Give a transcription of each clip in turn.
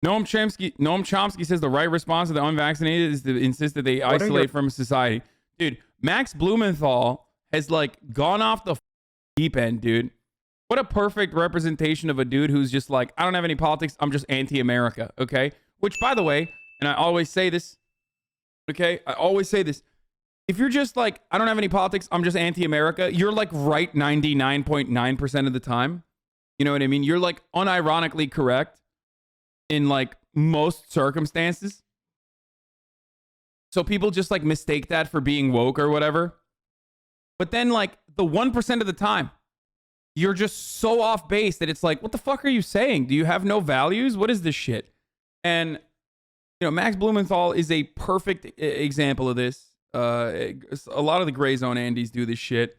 Noam Chomsky says the right response to the unvaccinated is to insist that they What are your- isolate from society. Dude, Max Blumenthal has like gone off the deep end, dude. What a perfect representation of a dude who's just like, I don't have any politics. I'm just anti-America. Okay. Which, by the way, and I always say this. Okay. I always say this. If you're just like, I don't have any politics. I'm just anti-America. You're like right 99.9% of the time. You know what I mean? You're like unironically correct in like most circumstances. So people just like mistake that for being woke or whatever. But then like the 1% of the time, you're just so off base that it's like, what the fuck are you saying? Do you have no values? What is this shit? And, you know, Max Blumenthal is a perfect example of this. A lot of the gray zone Andes do this shit.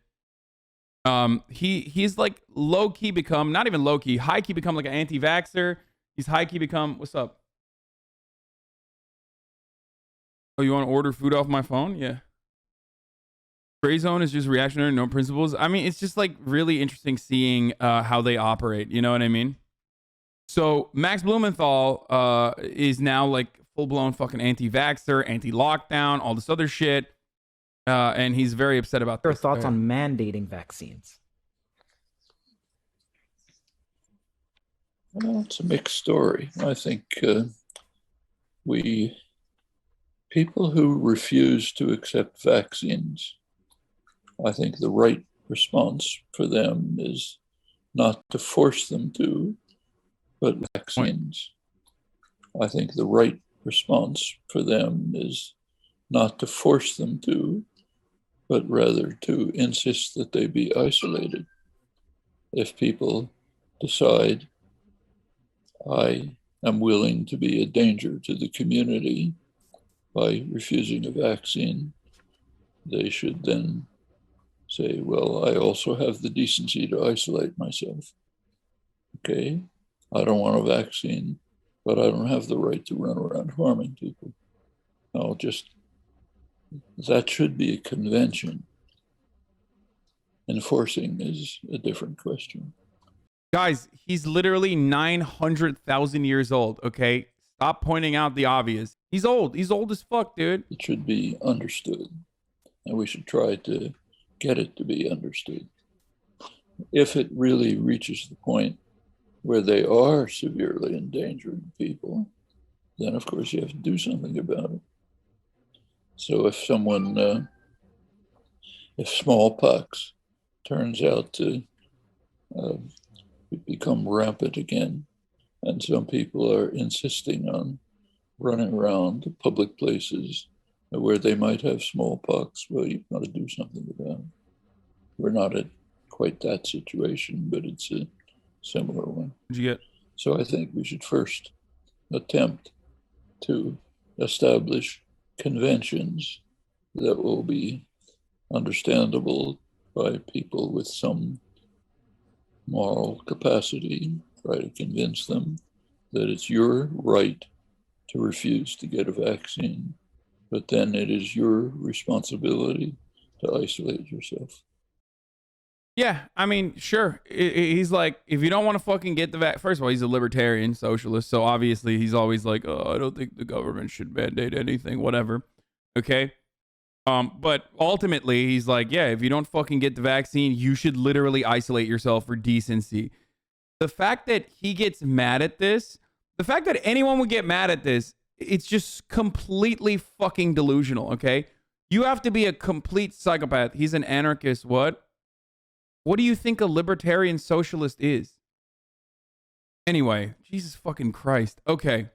He's like low key become, not even low key, high key become like an anti-vaxxer. He's high key become, what's up? Oh, you want to order food off my phone? Yeah. Gray zone is just reactionary, no principles. I mean, it's just like really interesting seeing how they operate. You know what I mean? So Max Blumenthal is now like full-blown fucking anti-vaxxer, anti-lockdown, all this other shit. And he's very upset about Your this. thoughts on mandating vaccines? Well, it's a mixed story. I think people who refuse to accept vaccines, I think the right response for them is not to force them to, but vaccines. I think the right response for them is not to force them to, but rather to insist that they be isolated. If people decide, I am willing to be a danger to the community by refusing a vaccine, they should then say, well, I also have the decency to isolate myself. Okay, I don't want a vaccine, but I don't have the right to run around harming people. That should be a convention. Enforcing is a different question. Guys, he's literally 900,000 years old, okay? Stop pointing out the obvious. He's old. He's old as fuck, dude. It should be understood, and we should try to get it to be understood. If it really reaches the point where they are severely endangering people, then of course you have to do something about it. So if smallpox turns out to become rampant again, and some people are insisting on running around public places where they might have smallpox, well, you've got to do something about it. We're not at quite that situation, but it's a similar one. What'd you get? So I think we should first attempt to establish conventions that will be understandable by people with some moral capacity, try to convince them that it's your right to refuse to get a vaccine, but then it is your responsibility to isolate yourself. Yeah, I mean, sure. He's like, if you don't want to fucking get the first of all, he's a libertarian socialist, so obviously he's always like, oh, I don't think the government should mandate anything, whatever. Okay. But ultimately, he's like, yeah, if you don't fucking get the vaccine, you should literally isolate yourself for decency. The fact that he gets mad at this, the fact that anyone would get mad at this, it's just completely fucking delusional, okay? You have to be a complete psychopath. He's an anarchist. What? What do you think a libertarian socialist is? Anyway, Jesus fucking Christ. Okay.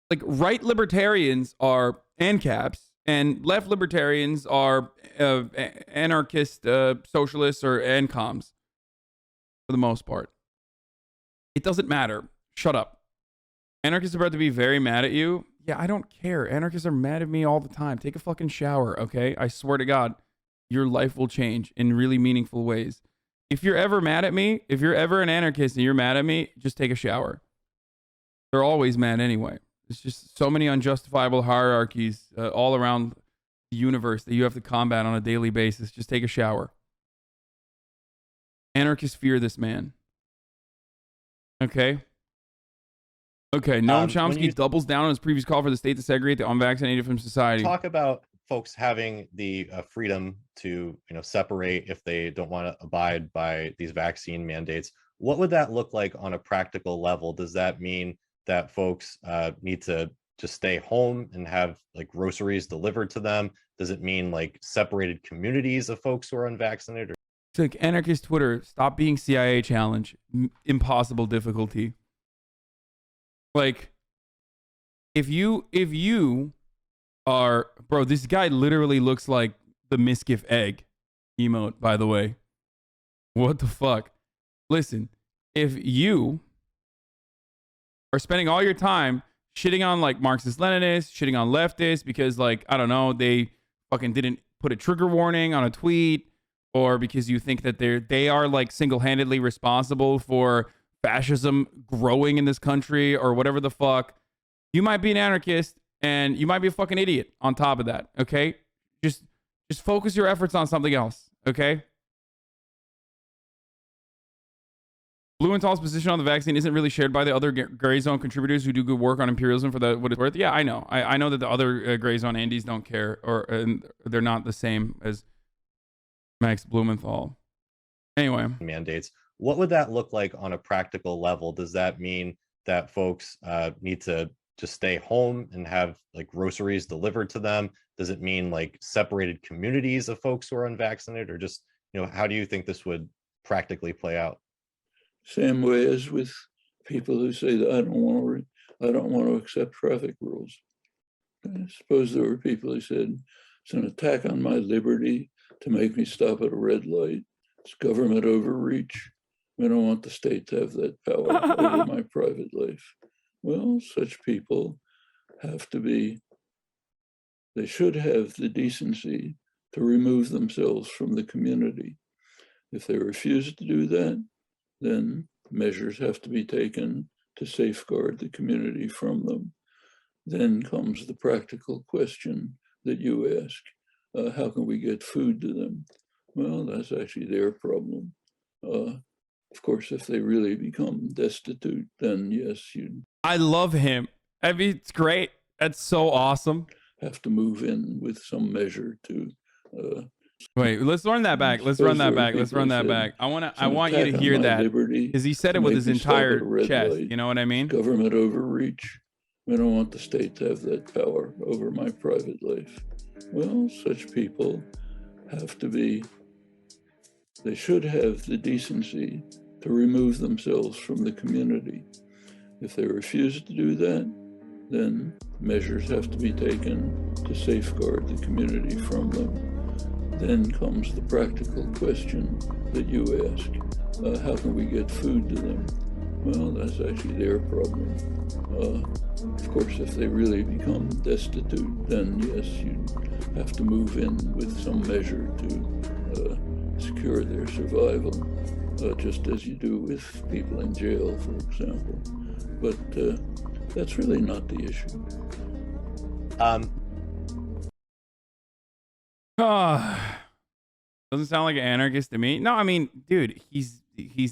Like, right libertarians are ANCAPs, and left libertarians are anarchist socialists or ANCOMs, for the most part. It doesn't matter. Shut up. Anarchists are about to be very mad at you. Yeah, I don't care. Anarchists are mad at me all the time. Take a fucking shower, okay? I swear to God, your life will change in really meaningful ways. If you're ever mad at me, if you're ever an anarchist and you're mad at me, just take a shower. They're always mad anyway. There's just so many unjustifiable hierarchies all around the universe that you have to combat on a daily basis. Just take a shower. Anarchists fear this man. Okay? Okay, Noam Chomsky doubles down on his previous call for the state to segregate the unvaccinated from society. Talk about folks having the freedom to, separate if they don't want to abide by these vaccine mandates. What would that look like on a practical level? Does that mean that folks need to just stay home and have like groceries delivered to them? Does it mean like separated communities of folks who are unvaccinated? It's like anarchist Twitter, stop being CIA challenge, impossible difficulty. Like, if you are, bro, this guy literally looks like the misgif egg emote, by the way. What the fuck? Listen, if you are spending all your time shitting on like Marxist-Leninists, shitting on leftists because like, I don't know, they fucking didn't put a trigger warning on a tweet, or because you think that they are like single-handedly responsible for fascism growing in this country or whatever the fuck, you might be an anarchist and you might be a fucking idiot on top of that, okay? Just focus your efforts on something else, okay? Blumenthal's position on the vaccine isn't really shared by the other gray zone contributors who do good work on imperialism for what it's worth. Yeah, I know. I know that the other gray zone Andes don't care, or they're not the same as Max Blumenthal. Anyway. Mandates. What would that look like on a practical level? Does that mean that folks need to just stay home and have like groceries delivered to them? Does it mean like separated communities of folks who are unvaccinated, or just, how do you think this would practically play out? Same way as with people who say that I don't want to accept traffic rules. I suppose there were people who said it's an attack on my liberty to make me stop at a red light. It's government overreach. We don't want the state to have that power over my private life. Well, such people they should have the decency to remove themselves from the community. If they refuse to do that, then measures have to be taken to safeguard the community from them. Then comes the practical question that you ask, how can we get food to them? Well, that's actually their problem. Of course, if they really become destitute, then yes, you'd... I love him. I mean, it's great. That's so awesome. Have to move in with some measure to... Wait, let's run that back. Let's run that back. Let's run that back. I want you to hear that, because he said it with his entire chest. You know what I mean? Government overreach. We don't want the state to have that power over my private life. Well, such people they should have the decency to remove themselves from the community. If they refuse to do that, then measures have to be taken to safeguard the community from them. Then comes the practical question that you ask, how can we get food to them? Well, that's actually their problem. Of course, if they really become destitute, then yes, you'd have to move in with some measure to secure their survival, just as you do with people in jail, for example. But that's really not the issue. Doesn't sound like an anarchist to me. No, I mean, dude, he's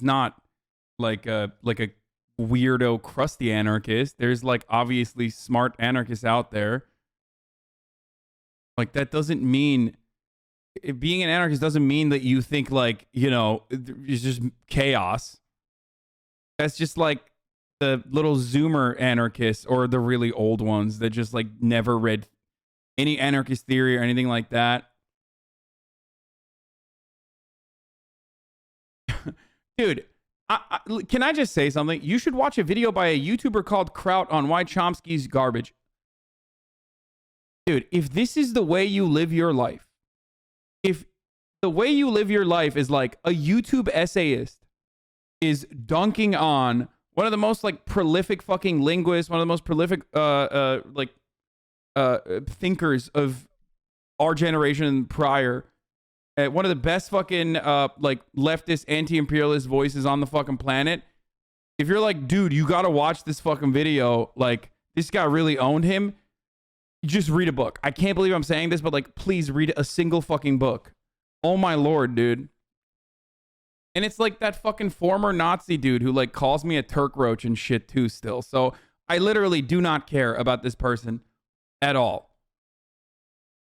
not like a weirdo, crusty anarchist. There's like obviously smart anarchists out there. Like, that doesn't mean being an anarchist doesn't mean that you think like, it's just chaos. That's just like the little Zoomer anarchists, or the really old ones that just like never read any anarchist theory or anything like that. Dude, can I just say something? You should watch a video by a YouTuber called Kraut on why Chomsky's garbage. Dude, if this is the way you live your life, if the way you live your life is like a YouTube essayist is dunking on one of the most like prolific fucking linguists, one of the most prolific thinkers of our generation and prior, one of the best fucking like leftist anti-imperialist voices on the fucking planet. If you're like, dude, you gotta watch this fucking video, like this guy really owned him, just read a book. I can't believe I'm saying this, but like, please read a single fucking book. Oh my lord, dude. And it's like that fucking former Nazi dude who like calls me a Turk roach and shit too still. So I literally do not care about this person at all.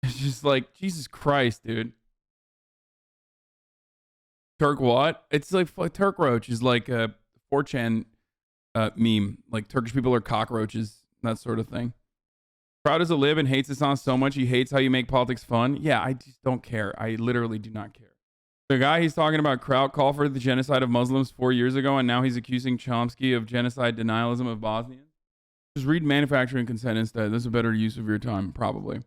It's just like, Jesus Christ, dude. Turk what? It's like Turk Roach is like a 4chan meme. Like Turkish people are cockroaches, that sort of thing. Proud as a lib and hates the song so much he hates how you make politics fun. Yeah, I just don't care. I literally do not care. The guy he's talking about Kraut called for the genocide of Muslims 4 years ago, and now he's accusing Chomsky of genocide denialism of Bosnians. Just read manufacturing consent instead. That's a better use of your time, probably.